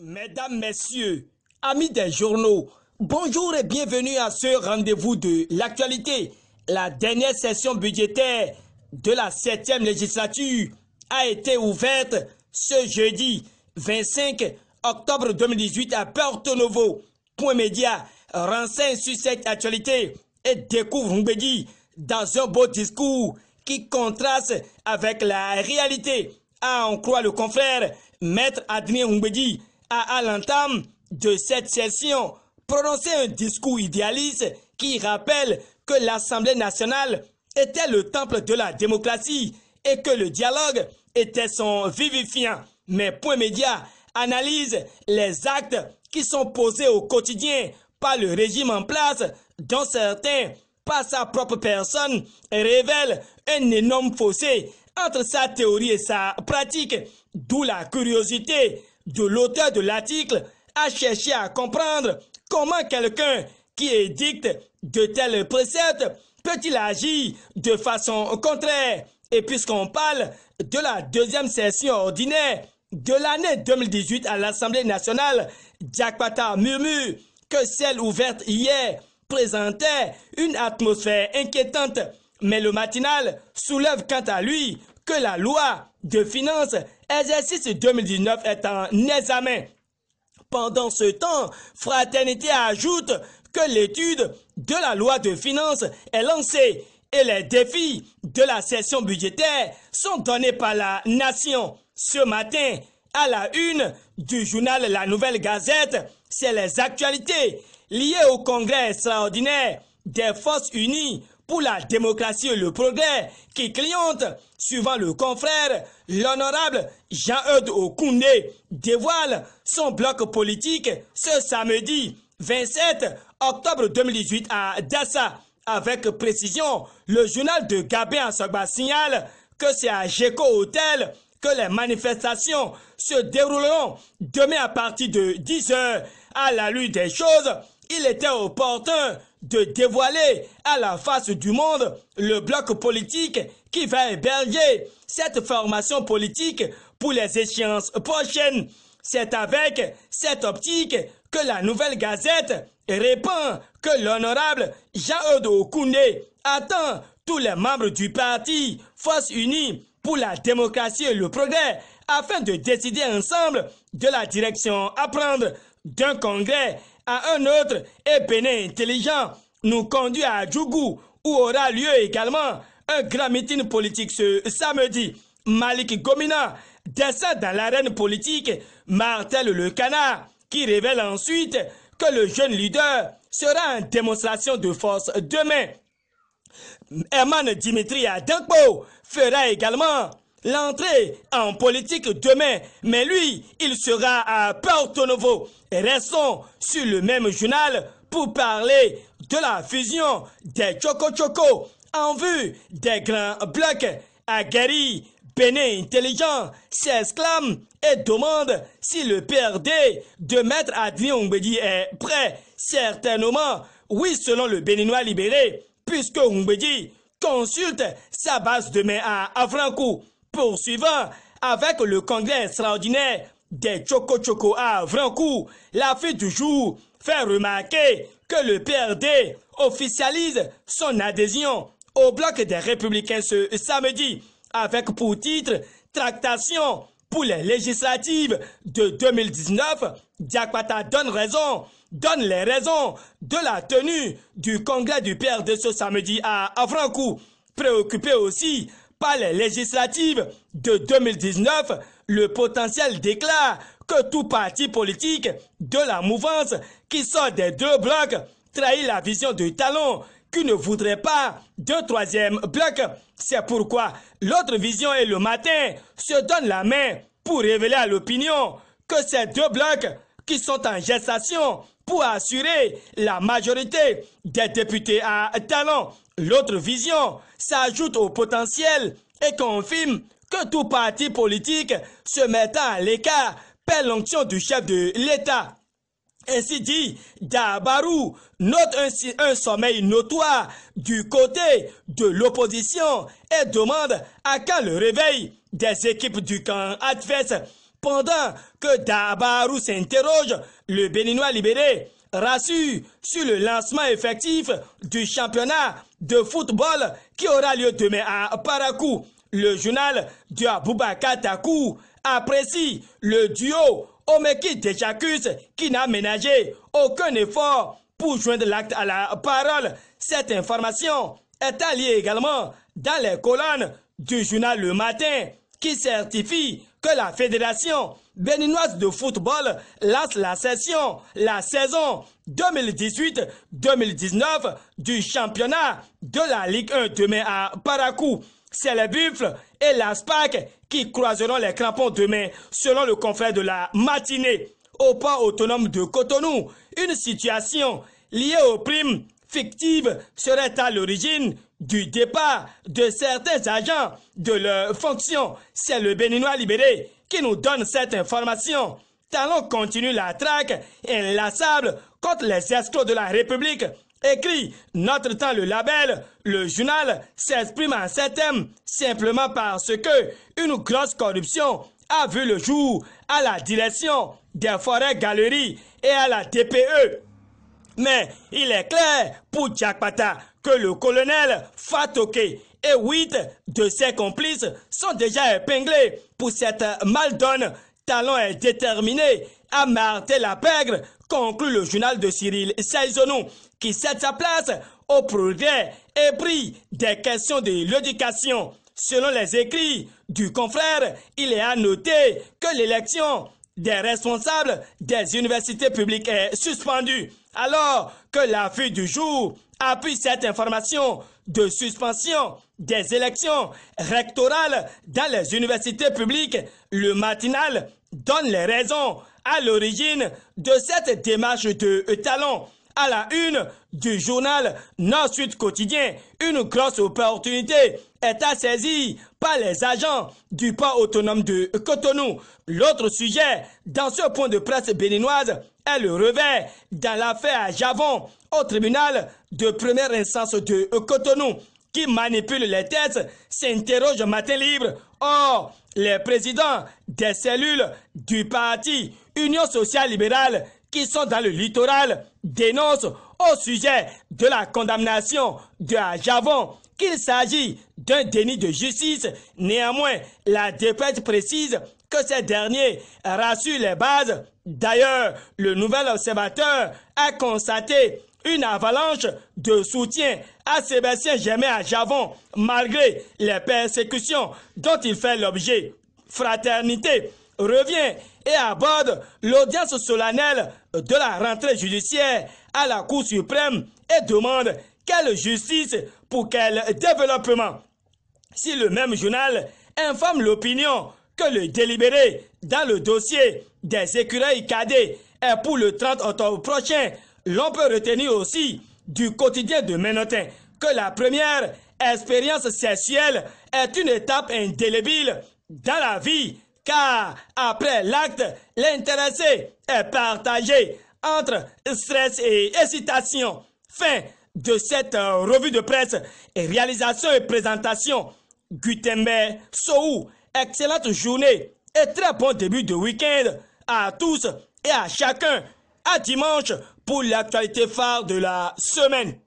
Mesdames, Messieurs, amis des journaux, bonjour et bienvenue à ce rendez-vous de l'actualité. La dernière session budgétaire de la 7e législature a été ouverte ce jeudi 25 octobre 2018 à Porto Novo. Point Média renseigne sur cette actualité et découvre Mbedi dans un beau discours qui contraste avec la réalité. À en croire le confrère Maître Adrien Mbedi à l'entame de cette session prononcé un discours idéaliste qui rappelle que l'Assemblée nationale était le temple de la démocratie et que le dialogue était son vivifiant. Mais Point Média analyse les actes qui sont posés au quotidien par le régime en place, dont certains, par sa propre personne, révèlent un énorme fossé entre sa théorie et sa pratique, d'où la curiosité de l'auteur de l'article à chercher à comprendre comment quelqu'un qui édicte de tels préceptes peut-il agir de façon contraire. Et puisqu'on parle de la deuxième session ordinaire de l'année 2018 à l'Assemblée nationale, Diakpata murmure que celle ouverte hier présentait une atmosphère inquiétante. Mais le matinal soulève quant à lui que la loi de finances exercice 2019 est en examen. Pendant ce temps, Fraternité ajoute que l'étude de la loi de finances est lancée et les défis de la session budgétaire sont donnés par la nation. Ce matin, à la une du journal La Nouvelle Gazette, c'est les actualités liées au congrès extraordinaire des Forces Unies pour la démocratie et le progrès qui cliente, suivant le confrère, l'honorable Jean-Eudes Okoundé dévoile son bloc politique ce samedi 27 octobre 2018 à Dassa. Avec précision, le journal de Gabin Assogba signale que c'est à Géco Hotel que les manifestations se dérouleront demain à partir de 10h. À la lutte des choses, il était opportun de dévoiler à la face du monde le bloc politique qui va héberger cette formation politique pour les échéances prochaines. C'est avec cette optique que la Nouvelle Gazette répond que l'honorable Jean-Eudes Okoundé attend tous les membres du parti Force Unie pour la démocratie et le progrès afin de décider ensemble de la direction à prendre. D'un congrès à un autre, et Bénin intelligent nous conduit à Djougou où aura lieu également un grand meeting politique ce samedi. Malik Gomina descend dans l'arène politique, martèle le canard, qui révèle ensuite que le jeune leader sera en démonstration de force demain. Herman Dimitri Adankpo fera également l'entrée en politique demain, mais lui, il sera à Porto Novo. Restons sur le même journal pour parler de la fusion des Choco en vue des grands blocs. Aguerri, Bénin intelligent s'exclame et demande si le PRD de Maître Adrien Mbedi est prêt. Certainement, oui, selon le Béninois libéré, puisque Mbedi consulte sa base demain à Avrankou. Poursuivant avec le congrès extraordinaire des Choco à Avrankou, la fille du jour fait remarquer que le PRD officialise son adhésion au bloc des Républicains ce samedi, avec pour titre « Tractation pour les législatives de 2019 ». Diakpata donne les raisons de la tenue du congrès du PRD ce samedi à Avrankou. Préoccupé aussi par les législatives de 2019, le potentiel déclare que tout parti politique de la mouvance qui sort des deux blocs trahit la vision de Talon qui ne voudrait pas de troisième bloc. C'est pourquoi l'autre vision et le matin se donnent la main pour révéler à l'opinion que ces deux blocs qui sont en gestation pour assurer la majorité des députés à Talon. L'autre vision s'ajoute au potentiel et confirme que tout parti politique se mettant à l'écart paie l'onction du chef de l'État. Ainsi dit, Dabarou note un sommeil notoire du côté de l'opposition et demande à quand le réveil des équipes du camp adverse. Pendant que Dabarou s'interroge, le Béninois libéré rassure sur le lancement effectif du championnat de football qui aura lieu demain à Parakou. Le journal de Aboubakar Takou apprécie le duo Omeki Techakus qui n'a ménagé aucun effort pour joindre l'acte à la parole. Cette information est alliée également dans les colonnes du journal Le Matin qui certifie que la Fédération béninoise de football lance la saison 2018-2019 du championnat de la Ligue 1 demain à Parakou. C'est les Buffles et l'Aspac qui croiseront les crampons demain, selon le confrère de la matinée. Au port autonome de Cotonou, une situation liée aux primes fictives serait à l'origine du départ de certains agents de leur fonction. C'est le Béninois libéré qui nous donne cette information. Talon continue la traque inlassable contre les escrocs de la République. Écrit Notre Temps le label, le journal s'exprime en ces thèmes simplement parce que une grosse corruption a vu le jour à la direction des forêts galeries et à la TPE. Mais il est clair pour Diakpata que le colonel Fatoke et 8 de ses complices sont déjà épinglés pour cette maldonne. Talon est déterminé à marter la pègre, conclut le journal de Cyril Saizonou, qui cède sa place au progrès et pris des questions de l'éducation. Selon les écrits du confrère, il est à noter que l'élection des responsables des universités publiques est suspendue, alors que l'affût du jour appuie cette information de suspension des élections rectorales dans les universités publiques. Le matinal donne les raisons à l'origine de cette démarche de Talon. À la une du journal Nord-Sud Quotidien, une grosse opportunité est à saisir par les agents du port autonome de Cotonou. L'autre sujet dans ce point de presse béninoise est le revers dans l'affaire Javon au tribunal de première instance de Cotonou. Qui manipule les têtes s'interroge Matin Libre. Or, les présidents des cellules du parti Union sociale libérale qui sont dans le littoral dénoncent au sujet de la condamnation de Javon qu'il s'agit d'un déni de justice. Néanmoins, la dépêche précise que ces derniers rassurent les bases. D'ailleurs, le Nouvel Observateur a constaté une avalanche de soutien à Sébastien Germain Javon malgré les persécutions dont il fait l'objet. Fraternité revient et aborde l'audience solennelle de la rentrée judiciaire à la Cour suprême et demande quelle justice pour quel développement. Si le même journal informe l'opinion que le délibéré dans le dossier des écureuils cadets est pour le 30 octobre prochain, l'on peut retenir aussi du quotidien de Ménotin que la première expérience sexuelle est une étape indélébile dans la vie, car après l'acte, l'intéressé est partagé entre stress et hésitation. Fin de cette revue de presse et réalisation et présentation. Gutember Soou, excellente journée et très bon début de week-end à tous et à chacun. À dimanche pour l'actualité phare de la semaine.